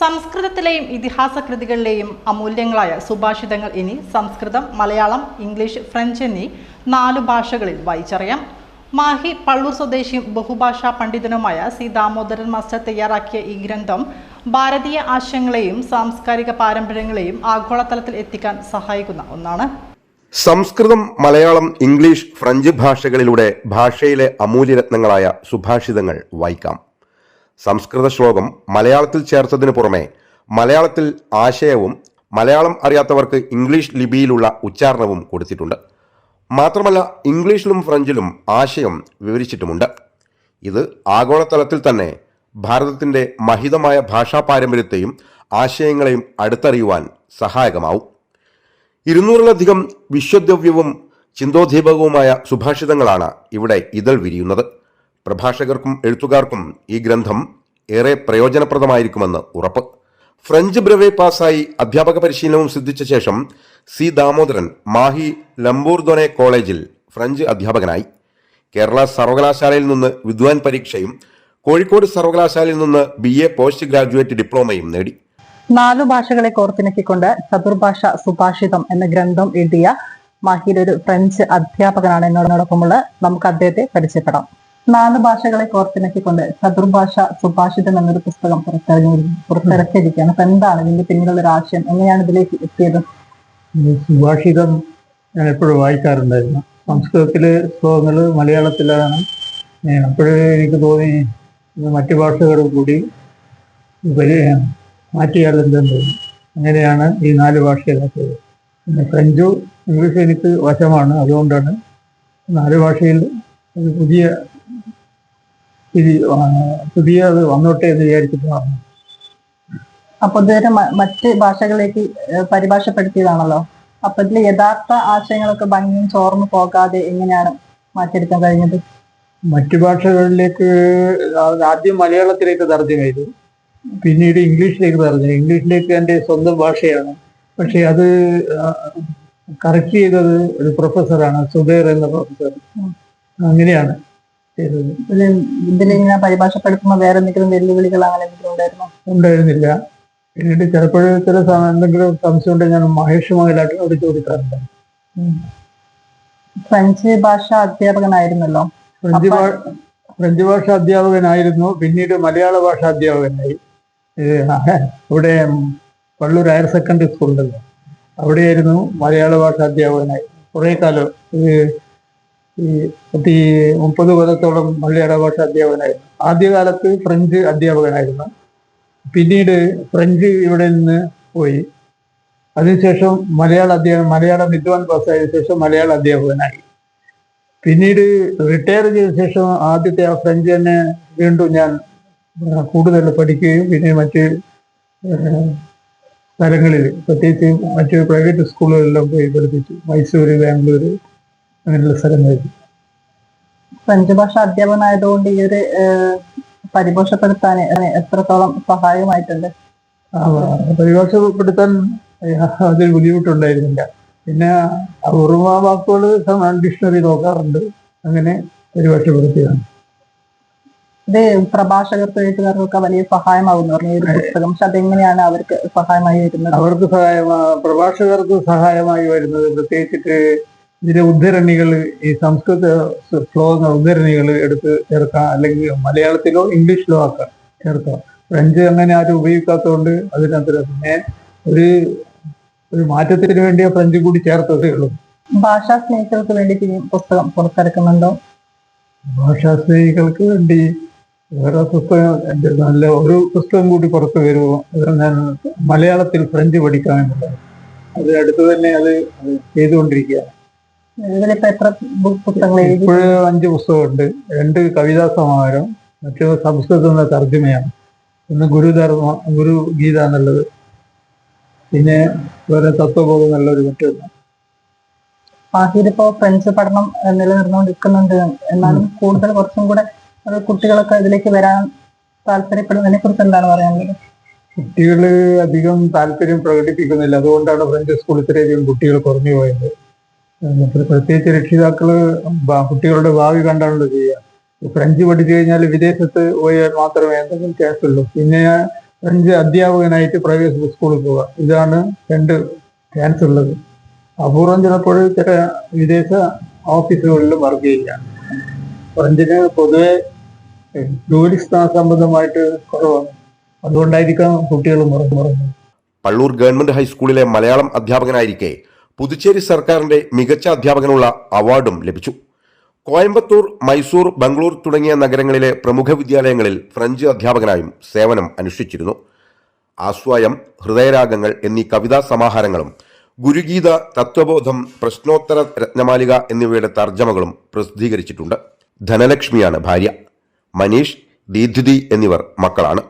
സംസ്കൃതത്തിലെയും ഇതിഹാസ കൃതികളിലെയും അമൂല്യങ്ങളായ സുഭാഷിതങ്ങൾ ഇനി സംസ്കൃതം, Malayalam, English, French എന്നീ 4 ഭാഷകളിൽ വായിച്ചറിയാം. മാഹി പള്ളൂർ സ്വദേശിയും ബഹുഭാഷാ പണ്ഡിതനുമായ സി ദാമോദരൻ മാസ്റ്റർ തയ്യാറാക്കിയ ഈ ഗ്രന്ഥം ഭാരതീയ ആശയങ്ങളെയും സാംസ്കാരിക പാരമ്പര്യങ്ങളെയും ആഗോളതലത്തിൽ എത്തിക്കാൻ സഹായിക്കുന്ന ഒന്നാണ്. സംസ്കൃതം, മലയാളം, ഇംഗ്ലീഷ്, ഫ്രഞ്ച് ഭാഷകളിലൂടെ ഭാഷയിലെ അമൂല്യരത്നങ്ങളായ സുഭാഷിതങ്ങൾ വായിക്കാം. സംസ്കൃത ശ്ലോകം മലയാളത്തിൽ ചേർത്തതിനു പുറമെ മലയാളത്തിൽ ആശയവും മലയാളം അറിയാത്തവർക്ക് ഇംഗ്ലീഷ് ലിപിയിലുള്ള ഉച്ചാരണവും കൊടുത്തിട്ടുണ്ട്. മാത്രമല്ല ഇംഗ്ലീഷിലും ഫ്രഞ്ചിലും ആശയം വിവരിച്ചിട്ടുമുണ്ട്. ഇത് ആഗോളതലത്തിൽ തന്നെ ഭാരതത്തിൻ്റെ മഹിതമായ ഭാഷാ പാരമ്പര്യത്തെയും ആശയങ്ങളെയും അടുത്തറിയുവാൻ സഹായകമാവും. 200-ലധികം വിശ്വദ്രവ്യവും ചിന്തോദ്ദീപകവുമായ സുഭാഷിതങ്ങളാണ് ഇവിടെ ഇതൾ വിരിയുന്നത്. പ്രഭാഷകർക്കും എഴുത്തുകാർക്കും ഈ ഗ്രന്ഥം ഏറെ പ്രയോജനപ്രദമായിരിക്കുമെന്ന് ഉറപ്പ്. ഫ്രഞ്ച് ബ്രവേ പാസ്സായി അധ്യാപക പരിശീലനവും സിദ്ധിച്ച ശേഷം സി ദാമോദരൻ മാഹി ലംബൂർദൊനെ കോളേജിൽ ഫ്രഞ്ച് അധ്യാപകനായി. കേരള സർവകലാശാലയിൽ നിന്ന് വിദ്വാൻ പരീക്ഷയും കോഴിക്കോട് സർവകലാശാലയിൽ നിന്ന് BA പോസ്റ്റ് ഗ്രാജുവേറ്റ് ഡിപ്ലോമയും നേടി. 4 ഭാഷകളെ കോർത്തിണക്കിക്കൊണ്ട് ചതുർഭാഷ സുഭാഷിതം എന്ന ഗ്രന്ഥം എഴുതിയ മാഹിയിലെ ഒരു ഫ്രഞ്ച് അധ്യാപകനാണ് എന്നോടൊപ്പമുള്ള. നമുക്ക് അദ്ദേഹത്തെ പരിചയപ്പെടാം. 4 ഭാഷകളെ കോർത്തിണക്കിക്കൊണ്ട് ചതുർഭാഷ സുഭാഷിതം എന്നൊരു പുസ്തകം പുറത്തിറക്കിയിരിക്കുകയാണ്. അപ്പൊ എന്താണ് ഇതിന്റെ പിന്നിലുള്ള ഒരു ആശയം? എങ്ങനെയാണ് ഇതിലേക്ക് എത്തിയത്? സുഭാഷിതം ഞാൻ എപ്പോഴും വായിക്കാറുണ്ടായിരുന്നു. സംസ്കൃതത്തിലെ ശ്ലോകങ്ങൾ മലയാളത്തിലാണ്. അപ്പോഴേ എനിക്ക് തോന്നി മറ്റു ഭാഷകൾ കൂടി മാറ്റിയാലെന്തെന്ന് തോന്നി. അങ്ങനെയാണ് ഈ 4 ഭാഷയിലാക്കിയത്. പിന്നെ ഫ്രഞ്ചും ഇംഗ്ലീഷും എനിക്ക് വശമാണ്. അതുകൊണ്ടാണ് 4 ഭാഷയിൽ ഒരു പുതിയ അത് വന്നോട്ടെ എന്ന് വിചാരിച്ചിട്ടാണ്. അപ്പൊ ഇതുവരെ മറ്റ് ഭാഷകളിലേക്ക് പരിഭാഷപ്പെടുത്തിയതാണല്ലോ. അപ്പൊ ഇതിൽ യഥാർത്ഥ ആശയങ്ങളൊക്കെ ഭംഗിയും ചോർന്നു പോകാതെ എങ്ങനെയാണ് മാറ്റിയെടുക്കാൻ കഴിഞ്ഞത്? മറ്റു ഭാഷകളിലേക്ക് ആദ്യം മലയാളത്തിലേക്ക് തർജ്ജമ ചെയ്തു, പിന്നീട് ഇംഗ്ലീഷിലേക്ക് തർജ്ജമ. ഇംഗ്ലീഷിലേക്ക് എൻ്റെ സ്വന്തം ഭാഷയാണ്, പക്ഷെ അത് കറക്റ്റ് ചെയ്തത് ഒരു പ്രൊഫസറാണ്, സുബൈർ എന്ന പ്രൊഫസർ. അങ്ങനെയാണ് ചെയ്തത്. ഇതിലിങ്ങനെ പരിഭാഷപ്പെടുത്തുമ്പോൾ വേറെ എന്തെങ്കിലും വെല്ലുവിളികൾ അങ്ങനെ എന്തെങ്കിലും ഉണ്ടായിരുന്നില്ല. പിന്നീട് ചിലപ്പോൾ എന്തെങ്കിലും സംശയം ഉണ്ടെങ്കിൽ ഞാൻ മഹേഷുമായിട്ട് അവിടെ ചോദിക്കാറുണ്ട്. ഫ്രഞ്ച് ഭാഷ അധ്യാപകനായിരുന്നല്ലോ. ഫ്രഞ്ച് ഭാഷ അധ്യാപകനായിരുന്നു, പിന്നീട് മലയാള ഭാഷ അധ്യാപകനായി. ഇവിടെ പള്ളൂർ ഹയർ സെക്കൻഡറി സ്കൂളുണ്ടല്ലോ, അവിടെയായിരുന്നു മലയാള ഭാഷ അധ്യാപകനായി കുറേ കാലം. ഈ 30 കൊല്ലത്തോളം മലയാള ഭാഷ അധ്യാപകനായിരുന്നു. ആദ്യകാലത്ത് ഫ്രഞ്ച് അധ്യാപകനായിരുന്നു, പിന്നീട് ഫ്രഞ്ച് ഇവിടെ നിന്ന് പോയി. അതിനുശേഷം മലയാളം വിദ്വാൻ പാസ്സായതിനു ശേഷം മലയാള അധ്യാപകനായി. പിന്നീട് റിട്ടയർ ചെയ്ത ശേഷം ആദ്യത്തെ ആ ഫ്രഞ്ച് തന്നെ വീണ്ടും ഞാൻ കൂടുതൽ പഠിക്കുകയും പിന്നെ മറ്റ് സ്ഥലങ്ങളിൽ, പ്രത്യേകിച്ച് മറ്റ് പ്രൈവറ്റ് സ്കൂളുകളിലെല്ലാം പോയി പഠിപ്പിച്ചു. മൈസൂര്, ബാംഗ്ലൂർ അങ്ങനെയുള്ള സ്ഥലങ്ങളിൽ. ഫ്രഞ്ച് ഭാഷ അധ്യാപകനായതുകൊണ്ട് ഈ ഒരു പരിഭാഷപ്പെടുത്താൻ എത്രത്തോളം സഹായമായിട്ടുണ്ട്? പരിഭാഷപ്പെടുത്താൻ അതൊരു ബുദ്ധിമുട്ടുണ്ടായിരുന്നില്ല. പിന്നെ അപൂർവ വാക്കുകൾ ഡിക്ഷണറി നോക്കാറുണ്ട്, അങ്ങനെ പരിഭാഷപ്പെടുത്തിയതാണ്. ഇത് പ്രഭാഷകർക്ക്, എഴുത്തുകാർക്കൊക്കെ വലിയ സഹായമാകുന്നു പറഞ്ഞ ഒരു പുസ്തകം. പക്ഷെ അതെങ്ങനെയാണ് അവർക്ക് സഹായമായി വരുന്നത്? അവർക്ക് പ്രഭാഷകർക്ക് സഹായമായി വരുന്നത് പ്രത്യേകിച്ചിട്ട് ഇതിലെ ഉദ്ധരണികൾ, ഈ സംസ്കൃത ശ്ലോകങ്ങൾ ഉദ്ധരണികൾ എടുത്ത് ചേർക്കാം, അല്ലെങ്കിൽ മലയാളത്തിലോ ഇംഗ്ലീഷിലോ ആക്കാം ചേർക്കാം. ഫ്രഞ്ച് അങ്ങനെ ആരും ഉപയോഗിക്കാത്തതുകൊണ്ട് അതിനകത്ത് പിന്നെ ഒരു മാറ്റത്തിന് വേണ്ടിയ ഫ്രഞ്ച് കൂടി ചേർത്തതേ ഉള്ളൂ. ഭാഷാ സ്നേഹികൾക്ക് വേണ്ടി പുസ്തകം പുറത്തിറക്കുന്നുണ്ടോ? ഭാഷാ സ്നേഹികൾക്ക് വേണ്ടി വേറെ പുസ്തകം, നല്ല ഒരു പുസ്തകം കൂടി പുറത്തു വരുമോ, ഞാൻ മലയാളത്തിൽ ഫ്രഞ്ച് പഠിക്കാമെന്നുള്ളത്. അത് അടുത്ത് തന്നെ അത് ചെയ്തുകൊണ്ടിരിക്കുകയാണ്. ഇതിലിപ്പോ എത്ര പുസ്തകങ്ങൾ? ഇപ്പോഴ് 5 പുസ്തകമുണ്ട്. 2 കവിതാ സമാഹാരം, മറ്റൊരു സംസ്കൃതത്തിലുള്ള തർജ്ജമയാണ്. ഒന്ന് ഗുരു ഗീത എന്നുള്ളത്, പിന്നെ വേറെ തത്വബോധം എന്നുള്ളൊരു മറ്റൊന്ന്. മാഹിയിലിപ്പോ ഫ്രഞ്ച് പഠനം നിലനിർന്നുകൊണ്ടിരിക്കുന്നുണ്ട്. എന്നാലും കൂടുതൽ കുറച്ചും കൂടെ കുട്ടികളൊക്കെ ഇതിലേക്ക് വരാൻ താല്പര്യപ്പെടുന്നതിനെ കുറിച്ച് എന്താണ് പറയാനുള്ളത്? കുട്ടികൾ അധികം താല്പര്യം പ്രകടിപ്പിക്കുന്നില്ല. അതുകൊണ്ടാണ് ഫ്രഞ്ച് സ്കൂളിൽ ഇത്രയധികം കുട്ടികൾ കുറഞ്ഞു പോയത്. പ്രത്യേകിച്ച് രക്ഷിതാക്കള് കുട്ടികളുടെ ഭാവി കണ്ടാണല്ലോ ചെയ്യുക. ഫ്രഞ്ച് പഠിച്ചു കഴിഞ്ഞാൽ വിദേശത്ത് പോയാൽ മാത്രമേ എന്തെങ്കിലും ചാൻസ് ഉള്ളൂ. പിന്നെ ഫ്രഞ്ച് അധ്യാപകനായിട്ട് പ്രൈവറ്റ് സ്കൂളിൽ പോവുക. ഇതാണ് രണ്ട് ചാൻസ് ഉള്ളത്. അപൂർവം ചിലപ്പോൾ ചില വിദേശ ഓഫീസുകളിൽ വർക്ക് ചെയ്യുക. ഫ്രഞ്ചിന് പൊതുവെ ജോലി സംബന്ധമായിട്ട് കുറവാണ്. അതുകൊണ്ടായിരിക്കാം കുട്ടികൾ മറന്നു. പള്ളൂർ ഗവൺമെന്റ് ഹൈസ്കൂളിലെ മലയാളം അധ്യാപകനായിരിക്കെ പുതുച്ചേരി സർക്കാരിന്റെ മികച്ച അധ്യാപകനുള്ള അവാർഡും ലഭിച്ചു. കോയമ്പത്തൂർ, മൈസൂർ, ബംഗളൂർ തുടങ്ങിയ നഗരങ്ങളിലെ പ്രമുഖ വിദ്യാലയങ്ങളിൽ ഫ്രഞ്ച് അധ്യാപകനായും സേവനം അനുഷ്ഠിച്ചിരുന്നു. ആസ്വായം, ഹൃദയരാഗങ്ങൾ എന്നീ കവിതാ സമാഹാരങ്ങളും ഗുരുഗീത, തത്വബോധം, പ്രശ്നോത്തര രത്നമാലിക എന്നിവയുടെ തർജ്ജമകളും പ്രസിദ്ധീകരിച്ചിട്ടുണ്ട്. ധനലക്ഷ്മിയാണ് ഭാര്യ. മനീഷ്, ദീദ്യുതി എന്നിവർ മക്കളാണ്.